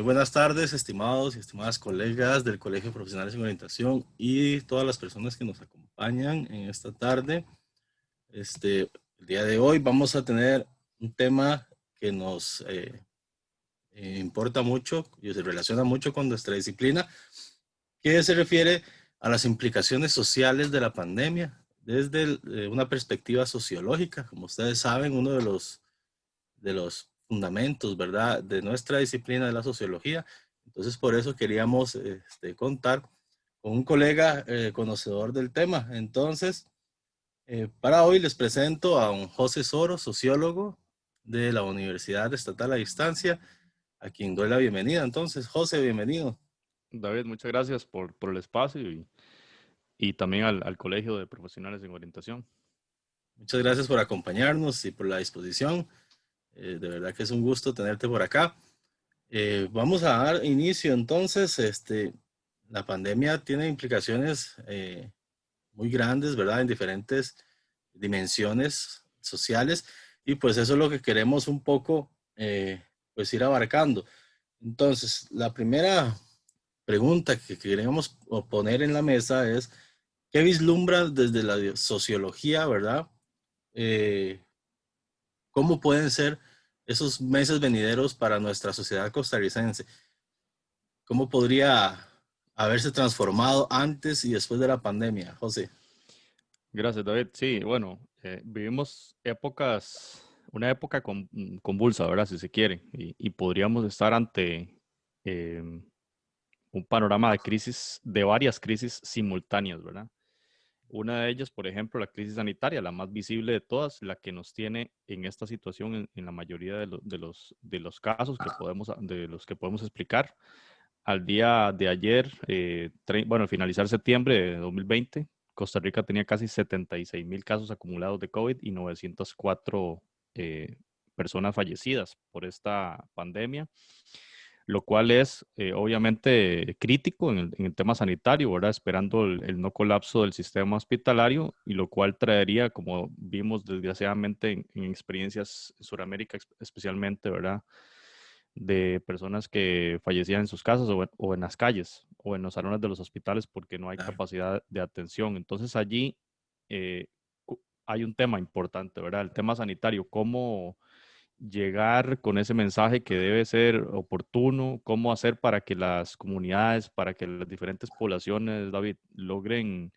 Muy buenas tardes, estimados y estimadas colegas del Colegio de Profesionales en Orientación y todas las personas que nos acompañan en esta tarde. El día de hoy vamos a tener un tema que nos importa mucho y se relaciona mucho con nuestra disciplina, que se refiere a las implicaciones sociales de la pandemia desde una perspectiva sociológica. Como ustedes saben, uno de los fundamentos, ¿verdad?, de nuestra disciplina de la sociología. Entonces, por eso queríamos contar con un colega conocedor del tema. Entonces, para hoy les presento a un José Soro, sociólogo de la Universidad Estatal a Distancia, a quien doy la bienvenida. Entonces, José, bienvenido. David, muchas gracias por el espacio y también al Colegio de Profesionales en Orientación. Muchas gracias por acompañarnos y por la disposición. De verdad que es un gusto tenerte por acá. Vamos a dar inicio entonces. La pandemia tiene implicaciones muy grandes, ¿verdad? En diferentes dimensiones sociales y pues eso es lo que queremos un poco pues ir abarcando. Entonces, la primera pregunta que queremos poner en la mesa es, ¿qué vislumbras desde la sociología, ¿verdad? Eh, ¿Cómo pueden ser esos meses venideros para nuestra sociedad costarricense? ¿Cómo podría haberse transformado antes y después de la pandemia, José? Gracias, David. Sí, bueno, vivimos una época convulsa, ¿verdad? Si se quiere, y podríamos estar ante eh, un panorama de crisis, de varias crisis simultáneas, ¿verdad? Una de ellas, por ejemplo, la crisis sanitaria, la más visible de todas, la que nos tiene en esta situación en la mayoría de los casos de los que podemos explicar. Al día de ayer, bueno, al finalizar septiembre de 2020, Costa Rica tenía casi 76,000 casos acumulados de COVID y 904 personas fallecidas por esta pandemia, lo cual es obviamente crítico en el tema sanitario, ¿verdad? Esperando el no colapso del sistema hospitalario y lo cual traería, como vimos desgraciadamente en experiencias en Sudamérica especialmente, ¿verdad? De personas que fallecían en sus casas o en las calles o en los salones de los hospitales porque no hay Claro. capacidad de atención. Entonces allí eh, hay un tema importante, ¿verdad? El tema sanitario, cómo llegar con ese mensaje que debe ser oportuno, cómo hacer para que las comunidades, para que las diferentes poblaciones, David, logren,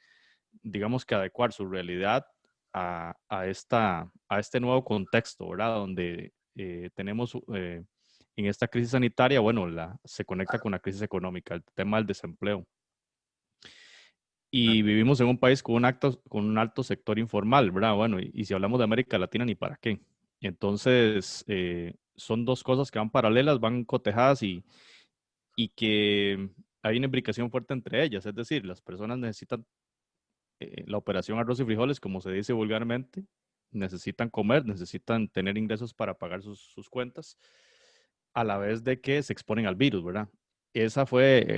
digamos que adecuar su realidad a este nuevo contexto, ¿verdad? Donde tenemos en esta crisis sanitaria, bueno, se conecta con la crisis económica, el tema del desempleo. Y vivimos en un país con un alto sector informal, ¿verdad? Bueno, y si hablamos de América Latina, ni para qué. Entonces, son dos cosas que van paralelas, van cotejadas y que hay una imbricación fuerte entre ellas. Es decir, las personas necesitan la operación arroz y frijoles, como se dice vulgarmente, necesitan comer, necesitan tener ingresos para pagar sus cuentas, a la vez de que se exponen al virus, ¿verdad? Ese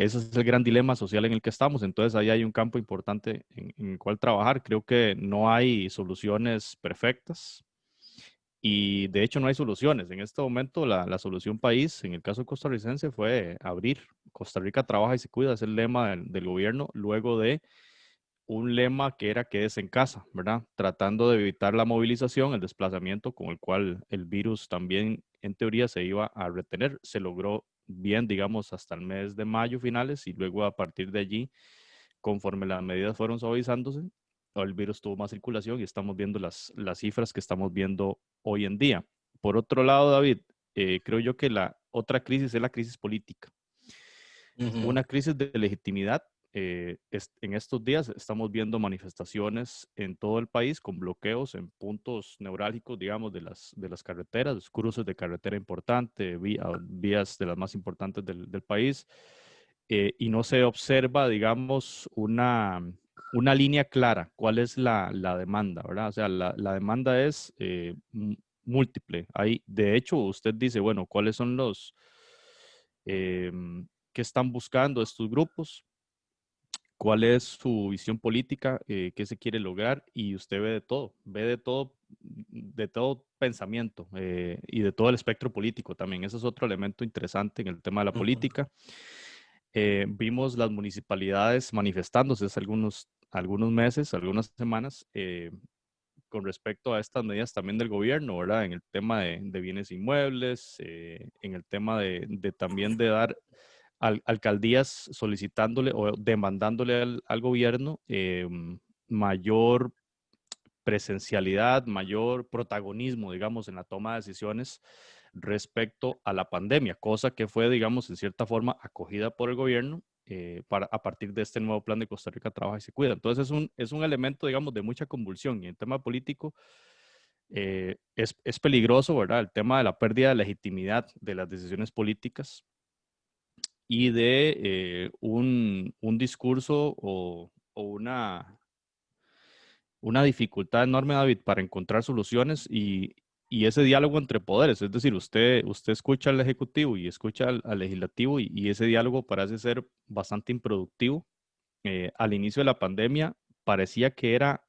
es el gran dilema social en el que estamos. Entonces, ahí hay un campo importante en el cual trabajar. Creo que no hay soluciones perfectas y de hecho no hay soluciones. En este momento, la solución país, en el caso costarricense, fue abrir. Costa Rica trabaja y se cuida, es el lema del gobierno, luego de un lema que era quédese en casa, ¿verdad? Tratando de evitar la movilización, el desplazamiento con el cual el virus también en teoría se iba a retener. Se logró bien, digamos, hasta el mes de mayo finales y luego a partir de allí, conforme las medidas fueron suavizándose, el virus tuvo más circulación y estamos viendo las cifras que estamos viendo hoy en día. Por otro lado, David, creo yo que la otra crisis es la crisis política, Ujú. una crisis de legitimidad. En estos días estamos viendo manifestaciones en todo el país con bloqueos en puntos neurálgicos, digamos, de las carreteras, cruces de carretera importante, vías de las más importantes del país, y no se observa, digamos, una línea clara. ¿Cuál es la demanda, verdad? O sea, la demanda es múltiple. De hecho, usted dice, bueno, ¿cuáles son qué están buscando estos grupos? ¿Cuál es su visión política? ¿Qué se quiere lograr? Y usted ve de todo de todo pensamiento y de todo el espectro político también. Ese es otro elemento interesante en el tema de la Ujú. política. Vimos las municipalidades manifestándose hace algunos meses, algunas semanas, con respecto a estas medidas también del gobierno, ¿verdad? En el tema de bienes inmuebles, en el tema de también de dar alcaldías solicitándole o demandándole al gobierno mayor presencialidad, mayor protagonismo, digamos, en la toma de decisiones respecto a la pandemia, cosa que fue, digamos, en cierta forma acogida por el gobierno a partir de este nuevo plan de Costa Rica Trabaja y se Cuida. Entonces es un elemento, digamos, de mucha convulsión y en tema político es peligroso, ¿verdad? El tema de la pérdida de legitimidad de las decisiones políticas y de un discurso o una dificultad enorme, David, para encontrar soluciones y ese diálogo entre poderes. Es decir, usted escucha al Ejecutivo y escucha al Legislativo y ese diálogo parece ser bastante improductivo. Al inicio de la pandemia parecía que era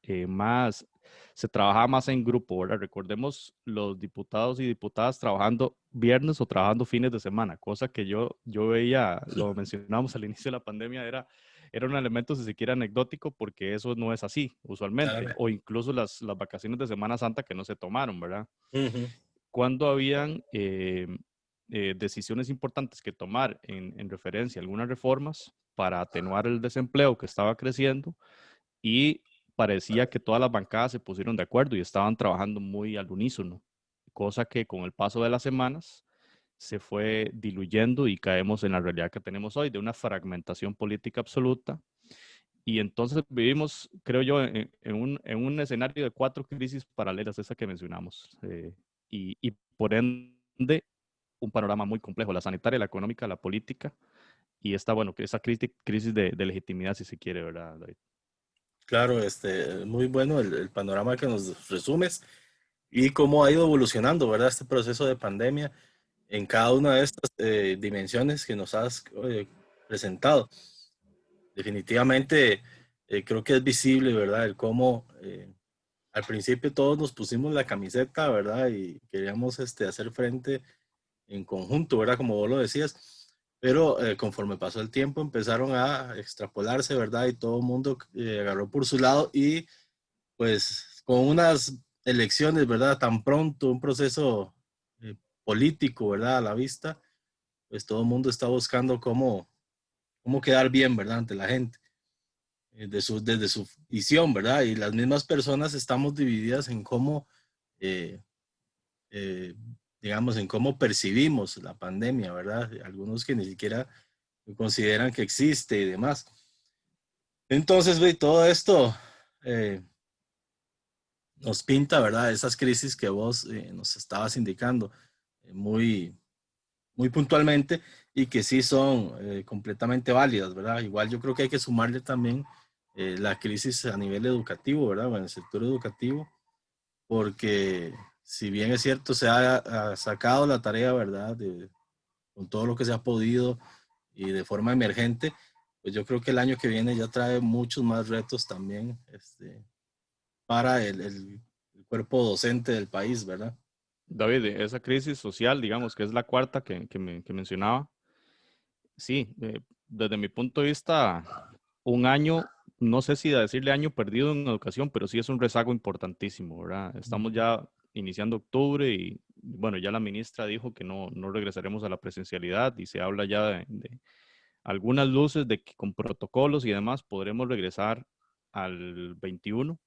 se trabajaba más en grupo, ¿verdad? Recordemos los diputados y diputadas trabajando viernes o trabajando fines de semana, cosa que yo veía, lo mencionamos al inicio de la pandemia, era un elemento, si se quiere, anecdótico, porque eso no es así usualmente, Claro. o incluso las vacaciones de Semana Santa que no se tomaron, ¿verdad? Ujú. Cuando habían decisiones importantes que tomar en referencia a algunas reformas para atenuar el desempleo que estaba creciendo y parecía que todas las bancadas se pusieron de acuerdo y estaban trabajando muy al unísono, cosa que con el paso de las semanas se fue diluyendo y caemos en la realidad que tenemos hoy de una fragmentación política absoluta. Y entonces vivimos, creo yo, en un escenario de 4 crisis paralelas, esa que mencionamos, y por ende un panorama muy complejo, la sanitaria, la económica, la política, y esta, bueno, que esa crisis de legitimidad, si se quiere, ¿verdad, David? Claro, muy bueno el panorama que nos resumes y cómo ha ido evolucionando, ¿verdad? Este proceso de pandemia en cada una de estas dimensiones que nos has presentado. Definitivamente, creo que es visible, ¿verdad? El cómo al principio todos nos pusimos la camiseta, ¿verdad? Y queríamos hacer frente en conjunto, ¿verdad? Como vos lo decías, pero conforme pasó el tiempo empezaron a extrapolarse, ¿verdad? Y todo el mundo agarró por su lado y pues con unas elecciones, ¿verdad? Tan pronto, un proceso eh, político, ¿verdad? A la vista, pues todo el mundo está buscando cómo quedar bien, ¿verdad? Ante la gente, desde su visión, ¿verdad? Y las mismas personas estamos divididas en cómo eh, eh, digamos, en cómo percibimos la pandemia, ¿verdad? Algunos que ni siquiera consideran que existe y demás. Entonces, ve, todo esto eh, nos pinta, ¿verdad? Esas crisis que vos nos estabas indicando muy, muy puntualmente y que sí son completamente válidas, ¿verdad? Igual yo creo que hay que sumarle también la crisis a nivel educativo, ¿verdad? O en el sector educativo, porque si bien es cierto, ha sacado la tarea, ¿verdad? Con todo lo que se ha podido y de forma emergente, pues yo creo que el año que viene ya trae muchos más retos también para el cuerpo docente del país, ¿verdad? David, esa crisis social, digamos, que es la cuarta que mencionaba, sí, desde mi punto de vista, un año, no sé si decirle año perdido en educación, pero sí es un rezago importantísimo, ¿verdad? Estamos ya iniciando octubre y, bueno, ya la ministra dijo que no regresaremos a la presencialidad y se habla ya de algunas luces de que con protocolos y demás podremos regresar al 21,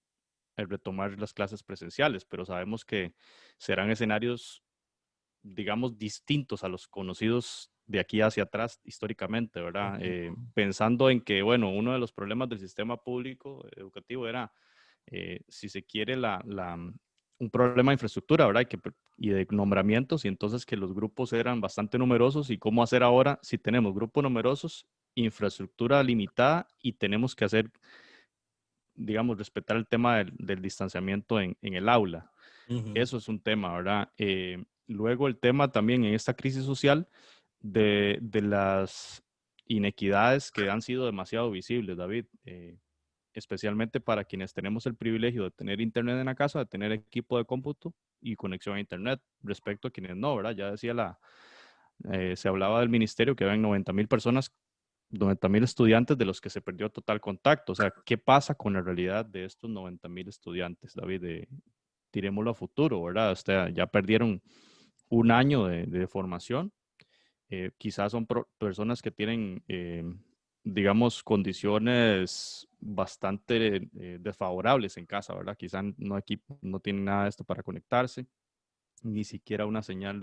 el retomar las clases presenciales, pero sabemos que serán escenarios, digamos, distintos a los conocidos de aquí hacia atrás históricamente, ¿verdad? Pensando en que, bueno, uno de los problemas del sistema público educativo era, si se quiere, un problema de infraestructura, ¿verdad? Y de nombramientos, y entonces que los grupos eran bastante numerosos, y cómo hacer ahora si tenemos grupos numerosos, infraestructura limitada, y tenemos que hacer, digamos, respetar el tema del distanciamiento en el aula. Ujú. Eso es un tema, ¿verdad? Luego el tema también en esta crisis social de las inequidades que han sido demasiado visibles, David. especialmente para quienes tenemos el privilegio de tener internet en la casa, de tener equipo de cómputo y conexión a internet, respecto a quienes no, ¿verdad? Ya decía se hablaba del ministerio que habían 90,000 personas, 90,000 estudiantes de los que se perdió total contacto. O sea, ¿qué pasa con la realidad de estos 90,000 estudiantes, David? Tirémoslo a futuro, ¿verdad? O sea, ya perdieron un año de formación. Quizás son personas que tienen, digamos, condiciones bastante desfavorables en casa, ¿verdad? Quizás no tienen nada de esto para conectarse, ni siquiera una señal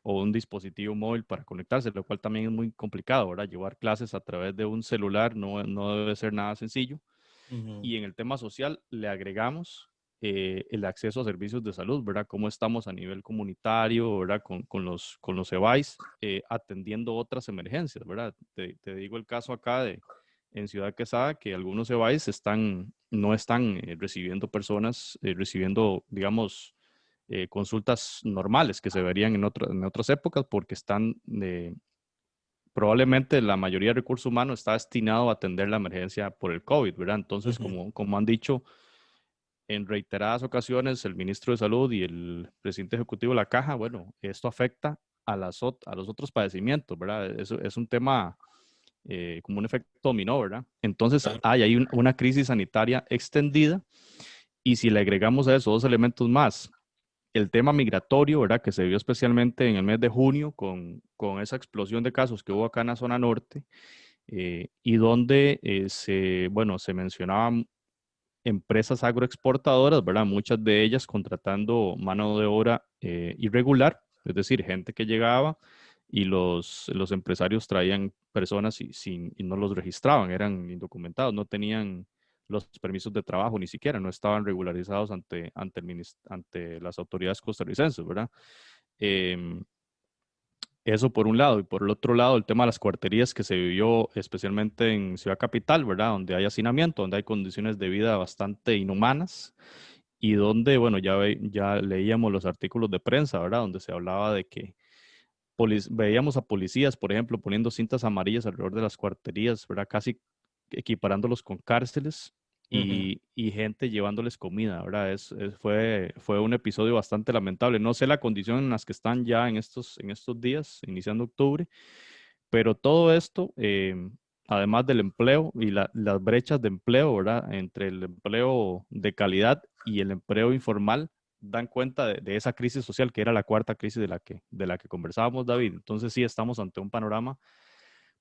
o un dispositivo móvil para conectarse, lo cual también es muy complicado, ¿verdad? Llevar clases a través de un celular no debe ser nada sencillo. Ujú. Y en el tema social le agregamos el acceso a servicios de salud, ¿verdad? Cómo estamos a nivel comunitario, ¿verdad? Con los EVAIS, atendiendo otras emergencias, ¿verdad? Te digo el caso acá en Ciudad Quesada, que algunos EVAIS no están recibiendo personas, recibiendo, digamos, consultas normales que se verían en otras épocas porque probablemente la mayoría del recurso humano está destinado a atender la emergencia por el COVID, ¿verdad? Entonces, Ujú. como han dicho en reiteradas ocasiones el ministro de Salud y el presidente ejecutivo de la Caja, bueno, esto afecta a los otros padecimientos, ¿verdad? Eso es un tema como un efecto dominó, ¿verdad? Entonces, Claro. hay una crisis sanitaria extendida y si le agregamos a eso dos elementos más, el tema migratorio, ¿verdad? Que se vio especialmente en el mes de junio con esa explosión de casos que hubo acá en la zona norte, y donde bueno, se mencionaban empresas agroexportadoras, ¿verdad? Muchas de ellas contratando mano de obra irregular, es decir, gente que llegaba y los empresarios traían personas y no los registraban, eran indocumentados, no tenían los permisos de trabajo ni siquiera, no estaban regularizados ante las autoridades costarricenses, ¿verdad? Em, Eso por un lado, y por el otro lado, el tema de las cuarterías que se vivió especialmente en Ciudad Capital, ¿verdad? Donde hay hacinamiento, donde hay condiciones de vida bastante inhumanas y donde, bueno, ya leíamos los artículos de prensa, ¿verdad? Donde se hablaba de que veíamos a policías, por ejemplo, poniendo cintas amarillas alrededor de las cuarterías, ¿verdad? Casi equiparándolos con cárceles Ujú. y gente llevándoles comida, ¿verdad? Fue un episodio bastante lamentable. No sé la condición en las que están ya en estos días, iniciando octubre, pero todo esto, además del empleo y las brechas de empleo, ¿verdad? Entre el empleo de calidad y el empleo informal, dan cuenta de esa crisis social que era la cuarta crisis de la que conversábamos, David. Entonces sí, estamos ante un panorama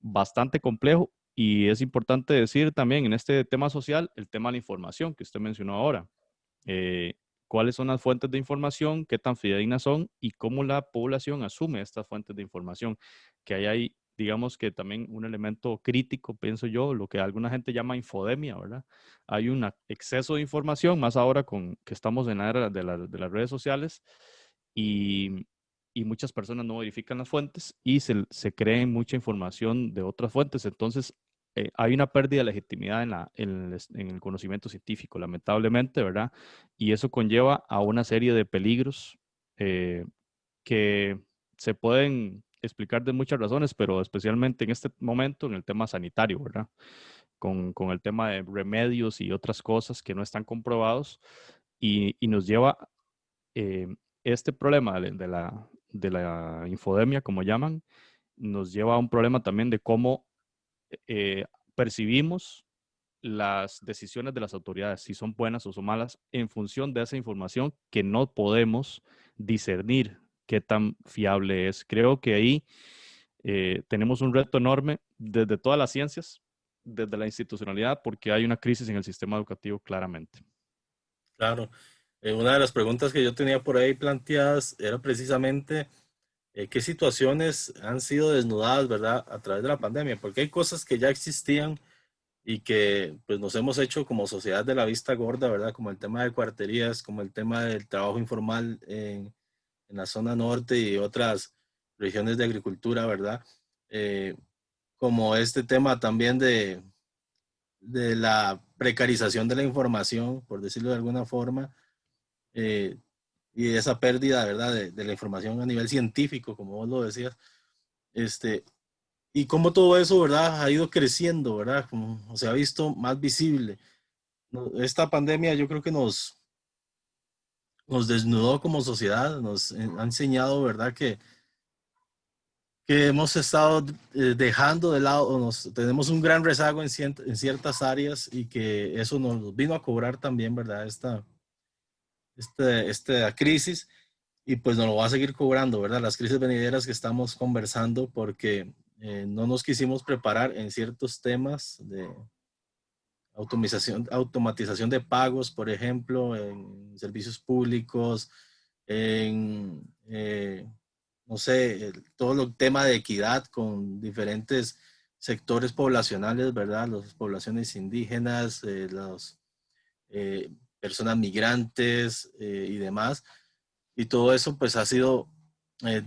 bastante complejo y es importante decir también en este tema social el tema de la información que usted mencionó ahora. Eh, ¿Cuáles son las fuentes de información? ¿Qué tan fidedignas son? Y cómo la población asume estas fuentes de información. Que hay, digamos que también un elemento crítico, pienso yo, lo que alguna gente llama infodemia, ¿verdad? Hay un exceso de información, más ahora con que estamos en la era de las redes sociales y, y muchas personas no verifican las fuentes y se creen mucha información de otras fuentes. Entonces, hay una pérdida de legitimidad en el conocimiento científico, lamentablemente, ¿verdad? Y eso conlleva a una serie de peligros eh, que se pueden explicar de muchas razones, pero especialmente en este momento en el tema sanitario, ¿verdad? Con el tema de remedios y otras cosas que no están comprobados y nos lleva eh, este problema de la infodemia, como llaman, nos lleva a un problema también de cómo eh, percibimos las decisiones de las autoridades, si son buenas o son malas, en función de esa información que no podemos discernir qué tan fiable es. Creo que ahí tenemos un reto enorme desde todas las ciencias, desde la institucionalidad, porque hay una crisis en el sistema educativo claramente. Claro. Una de las preguntas que yo tenía por ahí planteadas era precisamente qué situaciones han sido desnudadas, ¿verdad?, a través de la pandemia, porque hay cosas que ya existían y que pues nos hemos hecho como sociedad de la vista gorda, ¿verdad? Como el tema de cuarterías, como el tema del trabajo informal en la zona norte y otras regiones de agricultura, ¿verdad? Eh, Como este tema también de la precarización de la información, por decirlo de alguna forma, eh, y esa pérdida, ¿verdad?, de la información a nivel científico, como vos lo decías, este, y cómo todo eso, ¿verdad?, ha ido creciendo, ¿verdad?, como se ha visto más visible. esta pandemia yo creo que nos desnudó como sociedad, nos ha enseñado, ¿verdad? Que hemos estado dejando de lado, tenemos un gran rezago en ciertas áreas y que eso nos vino a cobrar también, ¿verdad? Esta crisis y pues nos lo va a seguir cobrando, ¿verdad? Las crisis venideras que estamos conversando porque no nos quisimos preparar en ciertos temas de automatización de pagos, por ejemplo, en servicios públicos, en, no sé, todo el tema de equidad con diferentes sectores poblacionales, ¿verdad? Las poblaciones indígenas, las personas migrantes y demás. Y todo eso pues ha sido eh,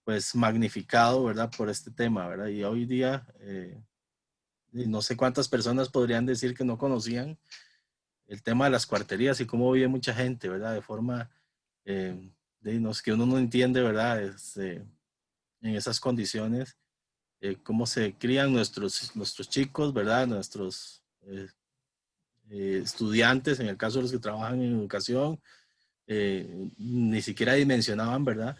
pues magnificado, ¿verdad? Por este tema, ¿verdad? Y hoy día no sé cuántas personas podrían decir que no conocían el tema de las cuarterías y cómo vive mucha gente, ¿verdad? De forma que uno no entiende, ¿verdad? En esas condiciones, cómo se crían nuestros chicos, ¿verdad? Nuestros estudiantes, en el caso de los que trabajan en educación, ni siquiera dimensionaban, ¿verdad?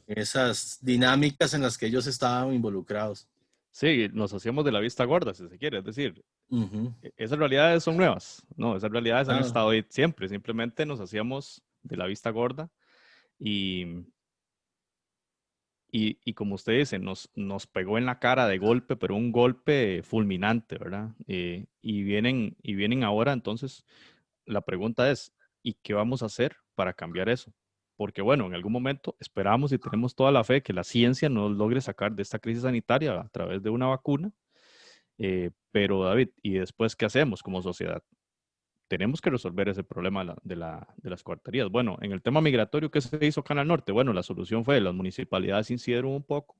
Esas dinámicas en las que ellos estaban involucrados. Sí, nos hacíamos de la vista gorda, si se quiere. Es decir, Ujú. esas realidades son nuevas. No, esas realidades han Ah, estado ahí siempre. Simplemente nos hacíamos de la vista gorda y, y como usted dice, nos pegó en la cara de golpe, pero un golpe fulminante, ¿verdad? Y vienen ahora, entonces, la pregunta es, ¿y qué vamos a hacer para cambiar eso? Porque bueno, en algún momento esperamos y tenemos toda la fe que la ciencia nos logre sacar de esta crisis sanitaria a través de una vacuna. Pero David, ¿y después qué hacemos como sociedad? Tenemos que resolver ese problema de las cuarterías. Bueno, en el tema migratorio, ¿qué se hizo acá en el norte? Bueno, la solución fue las municipalidades incidieron un poco,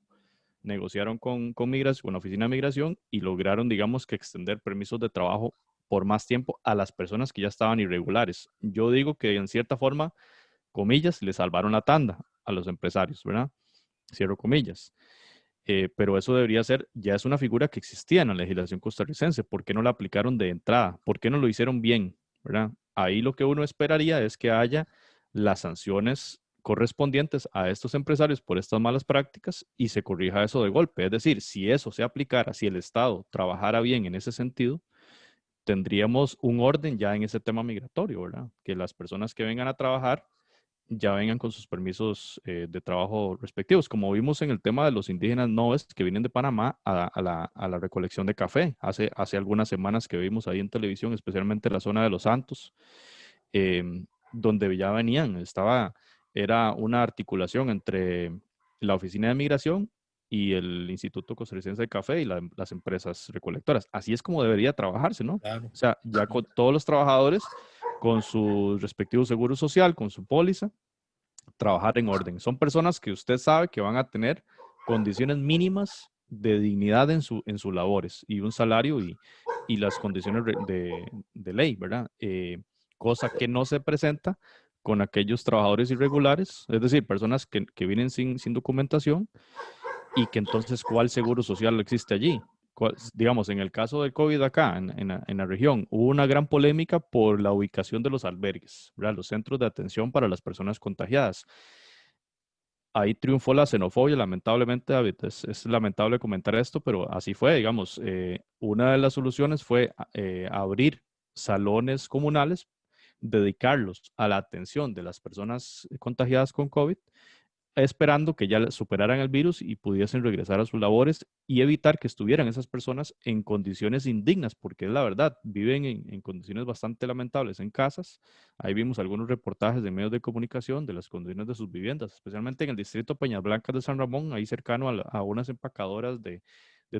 negociaron con la oficina de migración y lograron, digamos, que extender permisos de trabajo por más tiempo a las personas que ya estaban irregulares. Yo digo que en cierta forma, comillas, le salvaron la tanda a los empresarios, ¿verdad? Cierro comillas. Pero eso debería ser, ya es una figura que existía en la legislación costarricense. ¿Por qué no la aplicaron de entrada? ¿Por qué no lo hicieron bien? ¿Verdad? Ahí lo que uno esperaría es que haya las sanciones correspondientes a estos empresarios por estas malas prácticas y se corrija eso de golpe. Es decir, si eso se aplicara, si el Estado trabajara bien en ese sentido, tendríamos un orden ya en ese tema migratorio, ¿verdad? Que las personas que vengan a trabajar ya vengan con sus permisos de trabajo respectivos, como vimos en el tema de los indígenas noves que vienen de Panamá a la recolección de café. Hace algunas semanas que vimos ahí en televisión, especialmente en la zona de Los Santos, eh, donde ya venían, era una articulación entre la Oficina de Migración y el Instituto Costarricense de Café y las empresas recolectoras. Así es como debería trabajarse, ¿no? O claro. sea, ya con todos los trabajadores con su respectivo seguro social, con su póliza, trabajar en orden. Son personas que usted sabe que van a tener condiciones mínimas de dignidad en sus labores y un salario y las condiciones de ley, ¿verdad? Cosa que no se presenta con aquellos trabajadores irregulares, es decir, personas que vienen sin documentación y que entonces, ¿cuál seguro social existe allí? Digamos, en el caso del COVID acá, en la región, hubo una gran polémica por la ubicación de los albergues, ¿verdad? Los centros de atención para las personas contagiadas. Ahí triunfó la xenofobia, lamentablemente, David. Es lamentable comentar esto, pero así fue, digamos. Una de las soluciones fue abrir salones comunales, dedicarlos a la atención de las personas contagiadas con COVID esperando que ya superaran el virus y pudiesen regresar a sus labores y evitar que estuvieran esas personas en condiciones indignas, porque es la verdad, viven en condiciones bastante lamentables en casas. Ahí vimos algunos reportajes de medios de comunicación de las condiciones de sus viviendas, especialmente en el distrito Peñas Blancas de San Ramón, ahí cercano a unas empacadoras de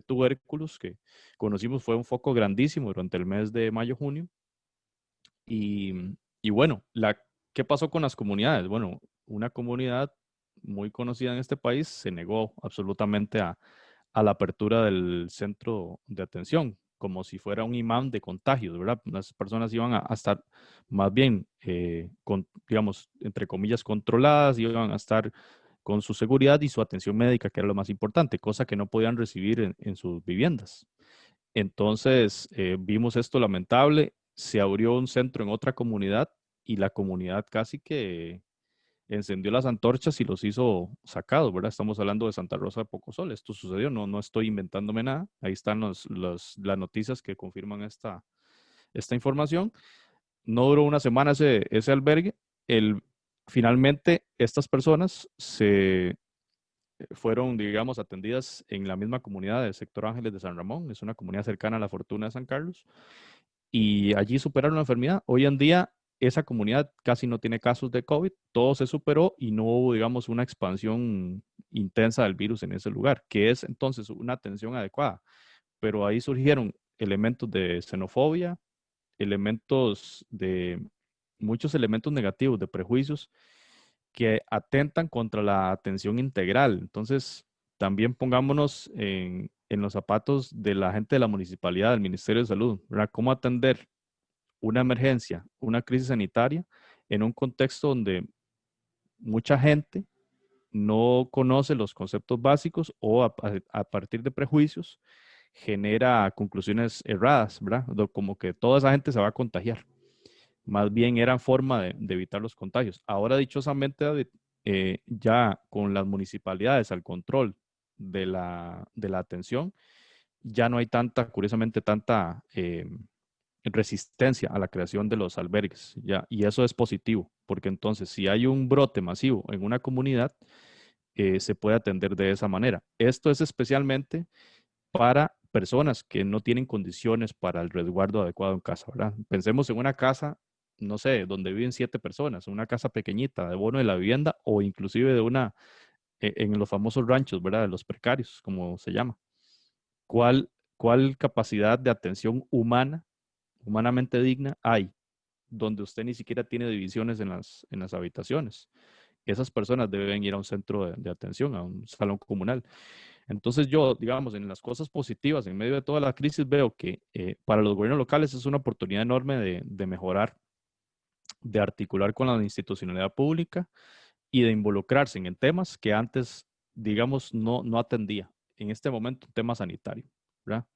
tubérculos que conocimos fue un foco grandísimo durante el mes de mayo-junio. Y, y bueno, ¿qué pasó con las comunidades? Bueno, una comunidad muy conocida en este país se negó absolutamente a la apertura del centro de atención, como si fuera un imán de contagios, ¿verdad? Las personas iban a estar más bien, digamos, entre comillas, controladas, iban a estar con su seguridad y su atención médica, que era lo más importante, cosa que no podían recibir en sus viviendas. Entonces, vimos esto lamentable. se abrió un centro en otra comunidad y la comunidad casi que encendió las antorchas y los hizo sacados, ¿verdad? Estamos hablando de Santa Rosa de Pocosol. Esto sucedió, no estoy inventándome nada. Ahí están las noticias que confirman esta información. No duró una semana ese albergue. Finalmente, estas personas se fueron, digamos, atendidas en la misma comunidad del sector Ángeles de San Ramón. Es una comunidad cercana a la Fortuna de San Carlos. Y allí superaron la enfermedad. Hoy en día, esa comunidad casi no tiene casos de COVID. Todo se superó y no hubo, digamos, una expansión intensa del virus en ese lugar, que es entonces una atención adecuada. Pero ahí surgieron elementos de xenofobia, muchos elementos negativos, de prejuicios que atentan contra la atención integral. Entonces, también pongámonos en los zapatos de la gente de la municipalidad, del Ministerio de Salud, ¿verdad? ¿Cómo atender una emergencia, una crisis sanitaria en un contexto donde mucha gente no conoce los conceptos básicos o a partir de prejuicios genera conclusiones erradas, ¿verdad? Como que toda esa gente se va a contagiar. Más bien era forma de evitar los contagios. Ahora, dichosamente, David, ya con las municipalidades al control de la atención, ya no hay curiosamente, tanta resistencia a la creación de los albergues, ¿ya? Y eso es positivo, porque entonces si hay un brote masivo en una comunidad, se puede atender de esa manera. Esto es especialmente para personas que no tienen condiciones para el resguardo adecuado en casa, ¿verdad? Pensemos en una casa, no sé, donde viven 7 personas, una casa pequeñita de bono de la vivienda o inclusive en los famosos ranchos, ¿verdad? De los precarios, como se llama. ¿Cuál capacidad de atención humanamente digna hay donde usted ni siquiera tiene divisiones en las habitaciones? Esas personas deben ir a un centro de atención, a un salón comunal. Entonces yo, digamos, en las cosas positivas, en medio de toda la crisis, veo que para los gobiernos locales es una oportunidad enorme de mejorar, de articular con la institucionalidad pública y de involucrarse en temas que antes, digamos, no atendía. En este momento, un tema sanitario, ¿verdad?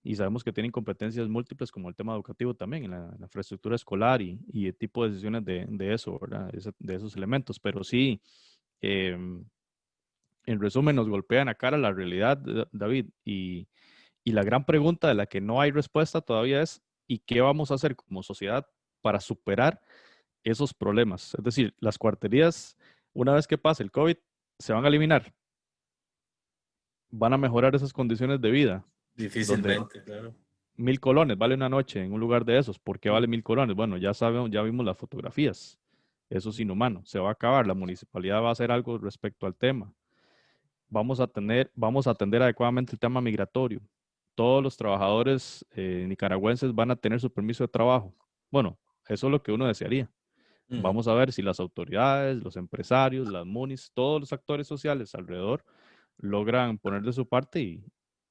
Y sabemos que tienen competencias múltiples como el tema educativo también, en la infraestructura escolar y el tipo de decisiones de eso, ¿verdad? De esos elementos. Pero sí, em, en resumen, nos golpean a cara la realidad, David, y la gran pregunta de la que no hay respuesta todavía es, ¿y qué vamos a hacer como sociedad para superar esos problemas? Es decir, las cuarterías, una vez que pase el COVID, se van a eliminar, van a mejorar esas condiciones de vida, donde Difícilmente, claro. 1.000 colones vale una noche en un lugar de esos. ¿Por qué vale 1.000 colones? Bueno, ya sabemos, ya vimos las fotografías. Eso es inhumano. Se va a acabar. La municipalidad va a hacer algo respecto al tema. Vamos a atender adecuadamente el tema migratorio. Todos los trabajadores nicaragüenses van a tener su permiso de trabajo. Bueno, eso es lo que uno desearía. Ujú. Vamos a ver si las autoridades, los empresarios, las MUNIs, todos los actores sociales alrededor logran poner de su parte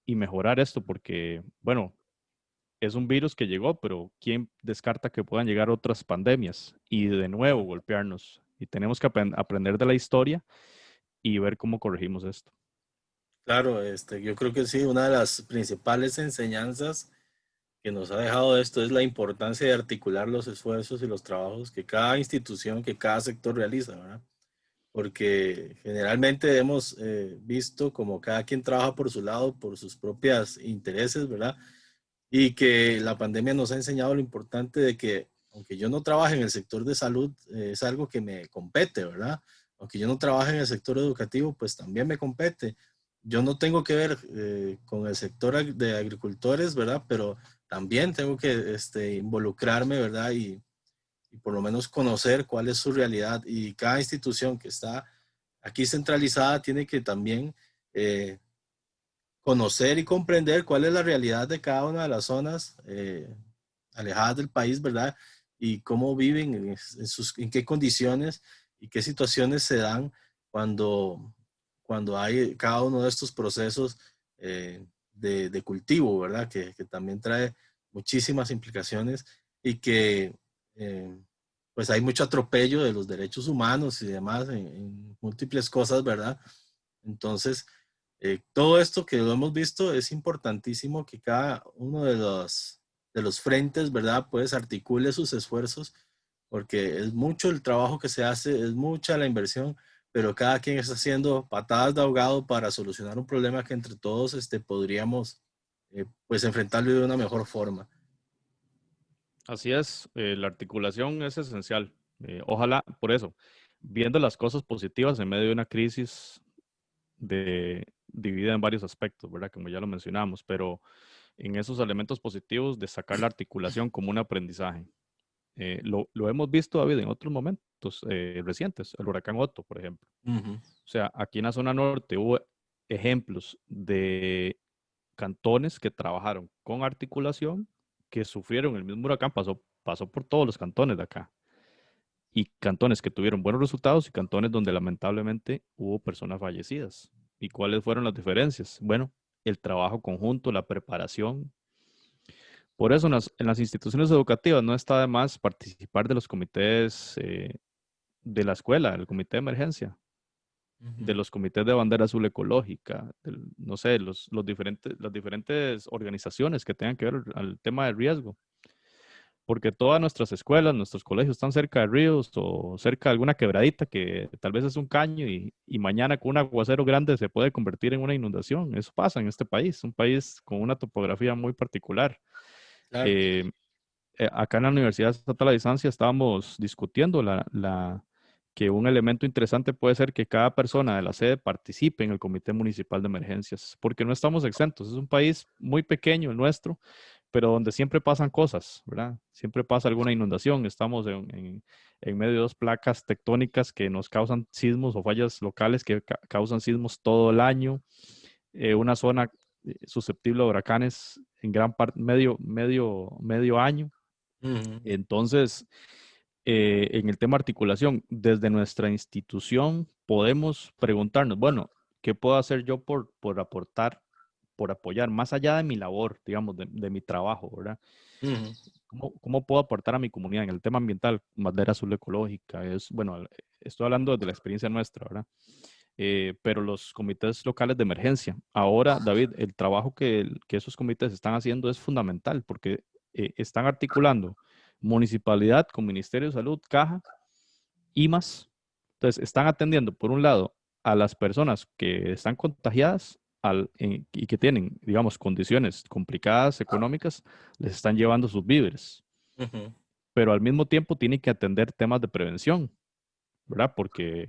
y mejorar esto, porque, bueno, es un virus que llegó, pero ¿quién descarta que puedan llegar otras pandemias y de nuevo golpearnos? Y tenemos que aprender de la historia y ver cómo corregimos esto. Claro, yo creo que sí, una de las principales enseñanzas que nos ha dejado esto es la importancia de articular los esfuerzos y los trabajos que cada institución, que cada sector realiza, ¿verdad? Porque generalmente hemos visto como cada quien trabaja por su lado, por sus propios intereses, ¿verdad? Y que la pandemia nos ha enseñado lo importante de que, aunque yo no trabaje en el sector de salud, es algo que me compete, ¿verdad? Aunque yo no trabaje en el sector educativo, pues también me compete. Yo no tengo que ver con el sector de agricultores, ¿verdad? Pero también tengo que involucrarme, ¿verdad? Y por lo menos conocer cuál es su realidad. Y cada institución que está aquí centralizada tiene que también eh, conocer y comprender cuál es la realidad de cada una de las zonas alejadas del país, ¿verdad? Y cómo viven, en qué condiciones y qué situaciones se dan cuando hay cada uno de estos procesos de cultivo, ¿verdad? Que también trae muchísimas implicaciones y que pues hay mucho atropello de los derechos humanos y demás en múltiples cosas, ¿verdad? Entonces, todo esto que lo hemos visto es importantísimo que cada uno de los de los frentes, ¿verdad? Pues articule sus esfuerzos, porque es mucho el trabajo que se hace, es mucha la inversión, pero cada quien está haciendo patadas de ahogado para solucionar un problema que entre todos podríamos pues enfrentarlo de una mejor forma. Así es, la articulación es esencial. Ojalá, por eso, viendo las cosas positivas en medio de una crisis dividida en varios aspectos, ¿verdad? Como ya lo mencionamos, pero en esos elementos positivos de sacar la articulación como un aprendizaje. Lo hemos visto, David, en otros momentos recientes, el huracán Otto, por ejemplo. Ujú. O sea, aquí en la zona norte hubo ejemplos de cantones que trabajaron con articulación, que sufrieron el mismo huracán, pasó por todos los cantones de acá. Y cantones que tuvieron buenos resultados y cantones donde lamentablemente hubo personas fallecidas. ¿Y cuáles fueron las diferencias? Bueno, el trabajo conjunto, la preparación. Por eso en las instituciones educativas no está de más participar de los comités de la escuela, el comité de emergencia, de Ujú. los comités de bandera azul ecológica, no sé, las diferentes organizaciones que tengan que ver al tema de riesgo. Porque todas nuestras escuelas, nuestros colegios están cerca de ríos o cerca de alguna quebradita que tal vez es un caño y mañana con un aguacero grande se puede convertir en una inundación. Eso pasa en este país, un país con una topografía muy particular. Claro. Eh, Acá en la Universidad Estatal a Distancia estábamos discutiendo que un elemento interesante puede ser que cada persona de la sede participe en el Comité Municipal de Emergencias, porque no estamos exentos. Es un país muy pequeño el nuestro, pero donde siempre pasan cosas, ¿verdad? Siempre pasa alguna inundación. Estamos en medio de dos placas tectónicas que nos causan sismos o fallas locales que causan sismos todo el año. Una zona susceptible a huracanes en gran parte, medio año. Ujú. Entonces, en el tema articulación, desde nuestra institución podemos preguntarnos, bueno, ¿qué puedo hacer yo por aportar, por apoyar, más allá de mi labor, digamos, de mi trabajo, ¿verdad? Ujú. ¿Cómo puedo aportar a mi comunidad en el tema ambiental? Bandera azul ecológica, bueno, estoy hablando de la experiencia nuestra, ¿verdad? Pero los comités locales de emergencia. Ahora, David, el trabajo que esos comités están haciendo es fundamental porque están articulando municipalidad con Ministerio de Salud, Caja y más. Entonces, están atendiendo, por un lado, a las personas que están contagiadas y que tienen, digamos, condiciones complicadas económicas, les están llevando sus víveres, Ujú. pero al mismo tiempo tienen que atender temas de prevención, ¿verdad? Porque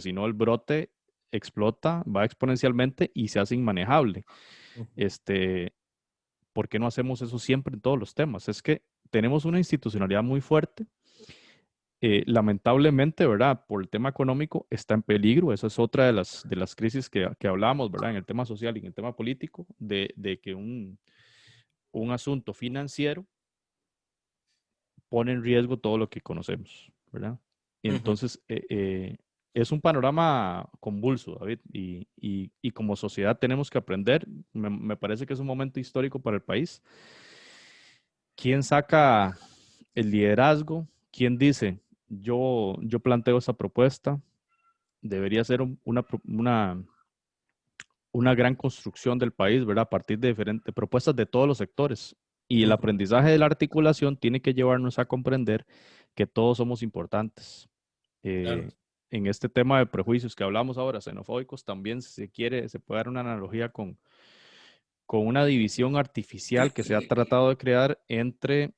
si no el brote explota, va exponencialmente y se hace inmanejable. Ujú. Este, ¿Por qué no hacemos eso siempre en todos los temas? Es que tenemos una institucionalidad muy fuerte. Lamentablemente, ¿verdad? Por el tema económico está en peligro. Esa es otra de las crisis que hablamos, ¿verdad? En el tema social y en el tema político, de que un asunto financiero pone en riesgo todo lo que conocemos, ¿verdad? Ujú. Entonces, es un panorama convulso, David, y como sociedad tenemos que aprender. Me parece que es un momento histórico para el país. ¿Quién saca el liderazgo? ¿Quién dice, yo planteo esa propuesta? Debería ser una gran construcción del país, ¿verdad? A partir de diferentes propuestas de todos los sectores. Y el Ujú. aprendizaje de la articulación tiene que llevarnos a comprender que todos somos importantes. Claro. En este tema de prejuicios que hablamos ahora, xenofóbicos, también se puede dar una analogía con una división artificial que se ha tratado de crear entre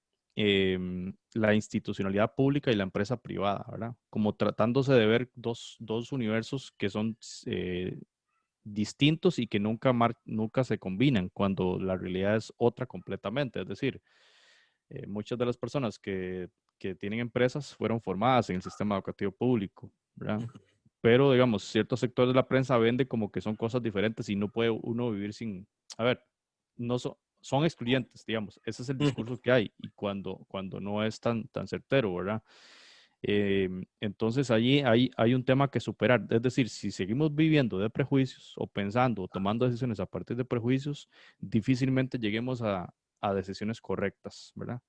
la institucionalidad pública y la empresa privada, ¿verdad? Como tratándose de ver dos universos que son distintos y que nunca se combinan cuando la realidad es otra completamente. Es decir, muchas de las personas que tienen empresas fueron formadas en el sistema educativo público, ¿verdad? Ujú. Pero, digamos, ciertos sectores de la prensa vende como que son cosas diferentes y no puede uno vivir sin, a ver, no son excluyentes, digamos, ese es el Ujú. discurso que hay y cuando no es tan certero, ¿verdad? Entonces allí hay un tema que superar, es decir, si seguimos viviendo de prejuicios o pensando o tomando decisiones a partir de prejuicios, difícilmente lleguemos a decisiones correctas, ¿verdad?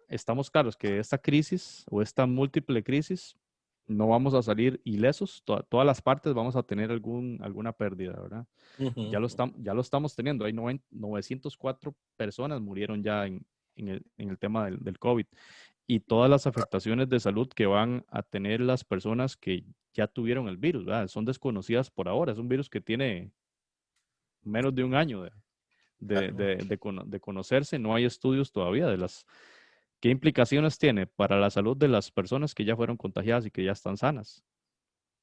Estamos claros que esta crisis o esta múltiple crisis no vamos a salir ilesos, todas las partes vamos a tener alguna pérdida, ¿verdad? Ya lo estamos teniendo. Hay 904 personas murieron ya en el tema del COVID y todas las afectaciones de salud que van a tener las personas que ya tuvieron el virus, ¿verdad? Son desconocidas por ahora. Es un virus que tiene menos de un año de conocerse. No hay estudios todavía de qué implicaciones tiene para la salud de las personas que ya fueron contagiadas y que ya están sanas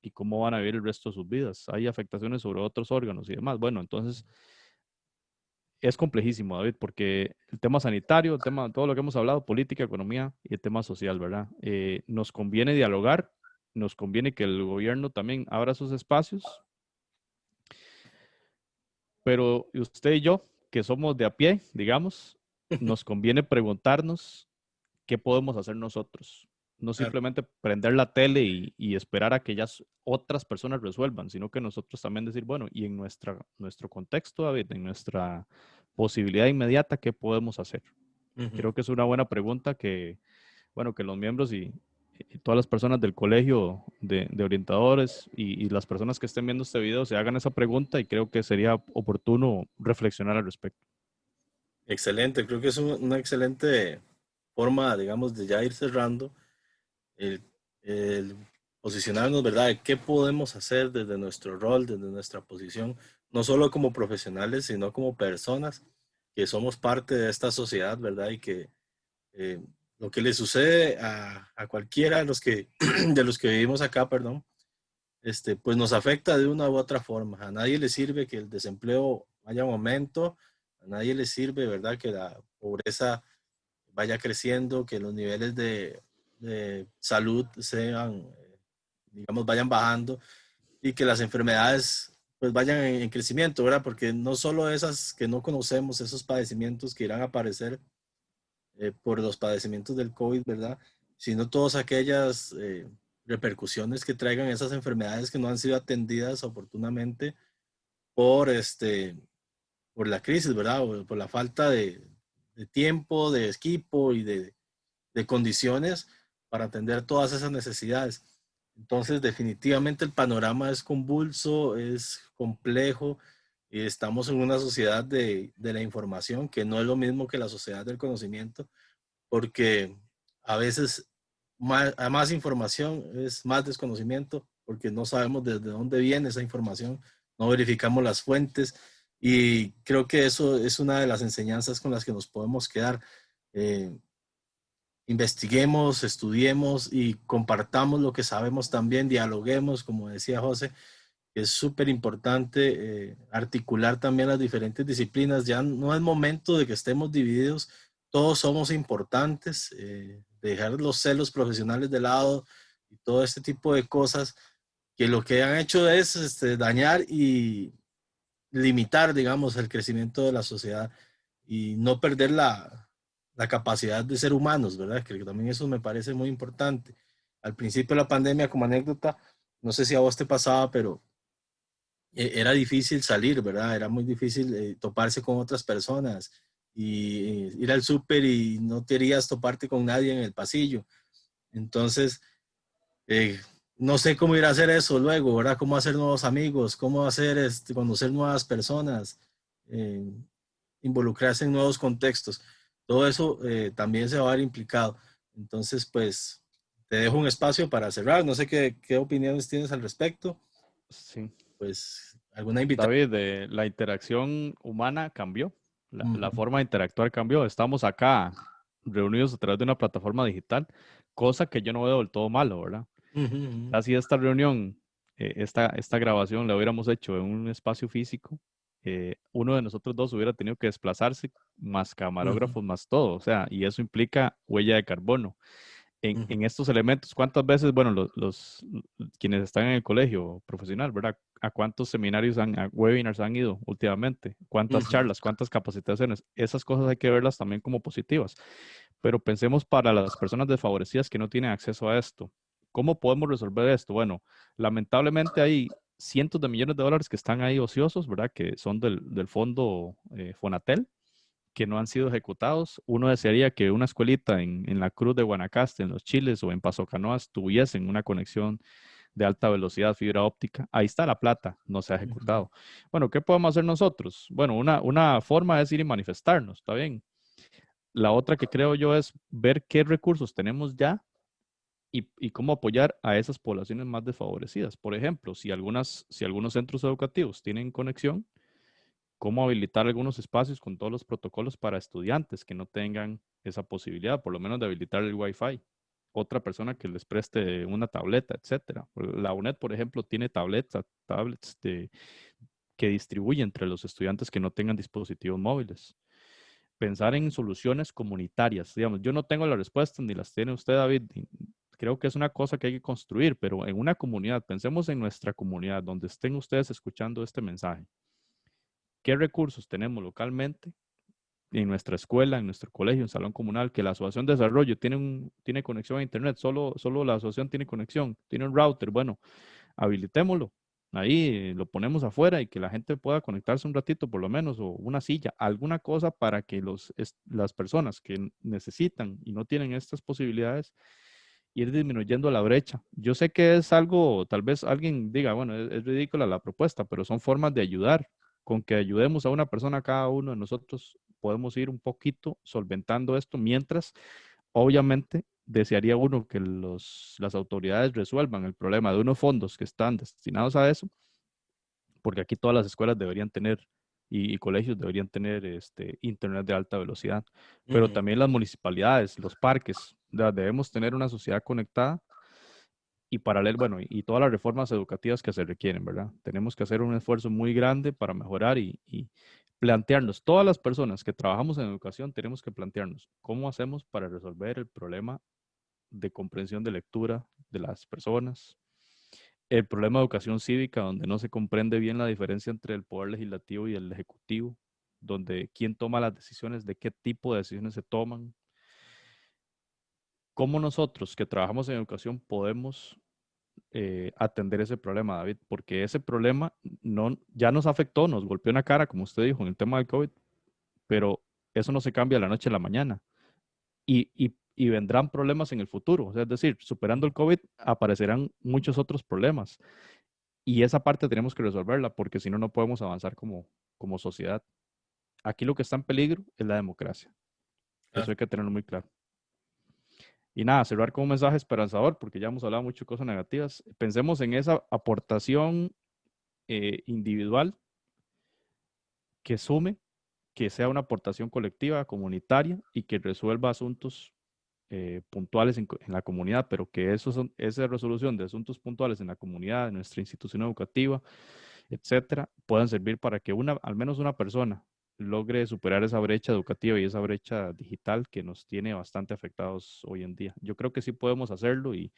y cómo van a vivir el resto de sus vidas. Hay afectaciones sobre otros órganos y demás. Bueno, entonces es complejísimo, David, porque el tema sanitario, el tema, todo lo que hemos hablado, política, economía y el tema social, ¿verdad? Nos conviene dialogar, nos conviene que el gobierno también abra sus espacios, pero usted y yo, que somos de a pie, digamos, nos conviene preguntarnos qué podemos hacer nosotros. No Claro. simplemente prender la tele y esperar a que ya otras personas resuelvan, sino que nosotros también decir, bueno, y en nuestro contexto, David, en nuestra posibilidad inmediata, ¿qué podemos hacer? Creo que es una buena pregunta que, bueno, que los miembros y todas las personas del colegio de orientadores y las personas que estén viendo este video se hagan esa pregunta y creo que sería oportuno reflexionar al respecto. Excelente, creo que es una excelente forma, digamos, de ya ir cerrando el, el posicionarnos, ¿verdad? De qué podemos hacer desde nuestro rol, desde nuestra posición, no solo como profesionales, sino como personas que somos parte de esta sociedad, ¿verdad? Y que eh, lo que le sucede a cualquiera de los que, de los que vivimos acá, perdón, pues nos afecta de una u otra forma. A nadie le sirve que el desempleo vaya en aumento, a nadie le sirve, ¿verdad? Que la pobreza vaya creciendo, que los niveles de salud sean, digamos, vayan bajando y que las enfermedades pues vayan en crecimiento, ¿verdad? Porque no solo esas que no conocemos, esos padecimientos que irán a aparecer por los padecimientos del COVID, ¿verdad? Sino todas aquellas repercusiones que traigan esas enfermedades que no han sido atendidas oportunamente por, por la crisis, ¿verdad? O por la falta de tiempo, de equipo y de condiciones para atender todas esas necesidades. Entonces, definitivamente el panorama es convulso, es complejo y estamos en una sociedad de la información que no es lo mismo que la sociedad del conocimiento, porque a veces más información es más desconocimiento, porque no sabemos desde dónde viene esa información, no verificamos las fuentes y creo que eso es una de las enseñanzas con las que nos podemos quedar. Eh, Investiguemos, estudiemos y compartamos lo que sabemos también, dialoguemos, como decía José, que es súper importante articular también las diferentes disciplinas. Ya no es momento de que estemos divididos, todos somos importantes, dejar los celos profesionales de lado y todo este tipo de cosas que lo que han hecho es dañar y limitar, digamos, el crecimiento de la sociedad y no perder la capacidad de ser humanos, ¿verdad? Que también eso me parece muy importante. Al principio de la pandemia, como anécdota, no sé si a vos te pasaba, pero era difícil salir, ¿verdad? Era muy difícil toparse con otras personas y ir al súper y no querías toparte con nadie en el pasillo. Entonces, eh, no sé cómo ir a hacer eso luego, ¿verdad? Cómo hacer nuevos amigos, cómo hacer, conocer nuevas personas, eh, involucrarse en nuevos contextos. Todo eso también se va a ver implicado. Entonces, pues, te dejo un espacio para cerrar. No sé qué opiniones tienes al respecto. Sí. Pues, alguna invitación. David, la interacción humana cambió, la Ujú, forma de interactuar cambió. Estamos acá reunidos a través de una plataforma digital, cosa que yo no veo del todo malo, ¿verdad? ujú, Así esta reunión, esta grabación la hubiéramos hecho en un espacio físico, uno de nosotros dos hubiera tenido que desplazarse, más ujú, camarógrafos, más todo, o sea, y eso implica huella de carbono ujú, en estos elementos, ¿cuántas veces, bueno, quienes están en el colegio profesional, ¿verdad? ¿A cuántos seminarios, a webinars han ido últimamente? ¿Cuántas ujú, charlas, cuántas capacitaciones? Esas cosas hay que verlas también como positivas. Pero pensemos para las personas desfavorecidas que no tienen acceso a esto. ¿Cómo podemos resolver esto? Bueno, lamentablemente hay cientos de millones de dólares que están ahí ociosos, ¿verdad? Que son del fondo Fonatel que no han sido ejecutados. Uno desearía que una escuelita en la Cruz de Guanacaste, en Los Chiles o en Paso Canoas tuviesen una conexión de alta velocidad, fibra óptica. Ahí está la plata, no se ha Ujú. ejecutado. Bueno, ¿qué podemos hacer nosotros? Bueno, una forma es ir y manifestarnos, está bien. La otra que creo yo es ver qué recursos tenemos ya y cómo apoyar a esas poblaciones más desfavorecidas. Por ejemplo, si algunos centros educativos tienen conexión, cómo habilitar algunos espacios con todos los protocolos para estudiantes que no tengan esa posibilidad, por lo menos de habilitar el Wi-Fi. Otra persona que les preste una tableta, etcétera. La UNED, por ejemplo, tiene tablets que distribuye entre los estudiantes que no tengan dispositivos móviles. Pensar en soluciones comunitarias. Digamos, yo no tengo las respuestas ni las tiene usted, David. Creo que es una cosa que hay que construir, pero en una comunidad, pensemos en nuestra comunidad, donde estén ustedes escuchando este mensaje. ¿Qué recursos tenemos localmente en nuestra escuela, en nuestro colegio, en salón comunal, que la asociación de desarrollo tiene conexión a internet, solo la asociación tiene conexión, tiene un router? Bueno, habilitémoslo. Ahí lo ponemos afuera y que la gente pueda conectarse un ratito por lo menos, o una silla, alguna cosa para que las personas que necesitan y no tienen estas posibilidades, ir disminuyendo la brecha. Yo sé que es algo, tal vez alguien diga, bueno, es ridícula la propuesta, pero son formas de ayudar. Con que ayudemos a una persona, cada uno de nosotros podemos ir un poquito solventando esto, mientras obviamente desearía uno que las autoridades resuelvan el problema de unos fondos que están destinados a eso, porque aquí todas las escuelas deberían tener y colegios deberían tener internet de alta velocidad, pero Ujú. también las municipalidades, los parques, debemos tener una sociedad conectada y paralelo, bueno, y todas las reformas educativas que se requieren, ¿verdad? Tenemos que hacer un esfuerzo muy grande para mejorar y plantearnos, todas las personas que trabajamos en educación, tenemos que plantearnos cómo hacemos para resolver el problema de comprensión de lectura de las personas, el problema de educación cívica, donde no se comprende bien la diferencia entre el poder legislativo y el ejecutivo, donde quién toma las decisiones, de qué tipo de decisiones se toman, cómo nosotros que trabajamos en educación podemos atender ese problema, David, porque ese problema ya nos afectó, nos golpeó en la cara, como usted dijo, en el tema del COVID, pero eso no se cambia de la noche a la mañana. Y vendrán problemas en el futuro. O sea, es decir, superando el COVID aparecerán muchos otros problemas. Y esa parte tenemos que resolverla porque si no, no podemos avanzar como sociedad. Aquí lo que está en peligro es la democracia. Eso Claro. hay que tenerlo muy claro. Y nada, cerrar con un mensaje esperanzador, porque ya hemos hablado mucho de cosas negativas. Pensemos en esa aportación individual que sume, que sea una aportación colectiva, comunitaria y que resuelva asuntos puntuales en la comunidad, pero que esa resolución de asuntos puntuales en la comunidad, en nuestra institución educativa, etcétera, puedan servir para que al menos una persona logre superar esa brecha educativa y esa brecha digital que nos tiene bastante afectados hoy en día. Yo creo que sí podemos hacerlo y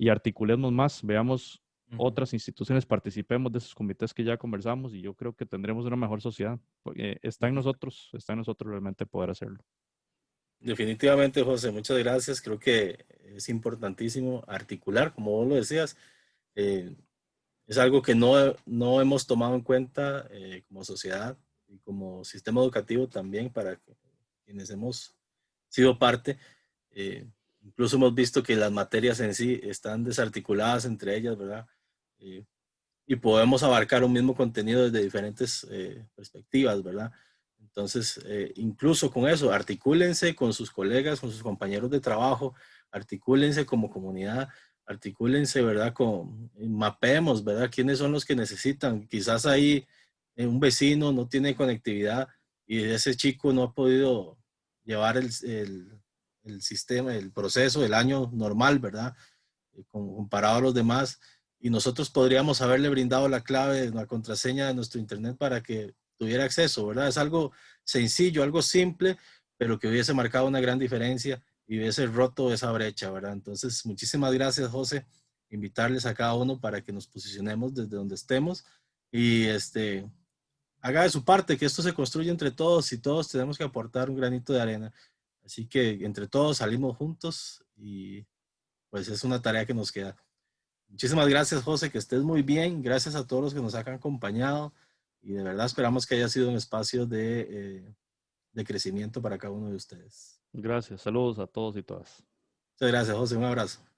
articulemos más, veamos Ujú. otras instituciones, participemos de esos comités que ya conversamos y yo creo que tendremos una mejor sociedad. Ujú. Está en nosotros realmente poder hacerlo. Definitivamente, José, muchas gracias. Creo que es importantísimo articular, como vos lo decías. eh, es algo que no hemos tomado en cuenta como sociedad y como sistema educativo también para quienes hemos sido parte. Eh, Incluso hemos visto que las materias en sí están desarticuladas entre ellas, ¿verdad? Eh, y podemos abarcar un mismo contenido desde diferentes perspectivas, ¿verdad? Entonces, incluso con eso, articúlense con sus colegas, con sus compañeros de trabajo, articúlense como comunidad, articúlense, ¿verdad? Mapeemos, ¿verdad? ¿Quiénes son los que necesitan? Quizás ahí un vecino no tiene conectividad y ese chico no ha podido llevar el sistema, el proceso del año normal, ¿verdad? Comparado a los demás, y nosotros podríamos haberle brindado la clave, la contraseña de nuestro internet para que tuviera acceso, ¿verdad? Es algo sencillo, algo simple, pero que hubiese marcado una gran diferencia y hubiese roto esa brecha, ¿verdad? Entonces, muchísimas gracias, José. Invitarles a cada uno para que nos posicionemos desde donde estemos y haga de su parte, que esto se construye entre todos y todos tenemos que aportar un granito de arena. Así que entre todos salimos juntos y pues es una tarea que nos queda. Muchísimas gracias, José, que estés muy bien. Gracias a todos los que nos han acompañado y de verdad esperamos que haya sido un espacio de crecimiento para cada uno de ustedes. Gracias. Saludos a todos y todas. Muchas gracias, José. Un abrazo.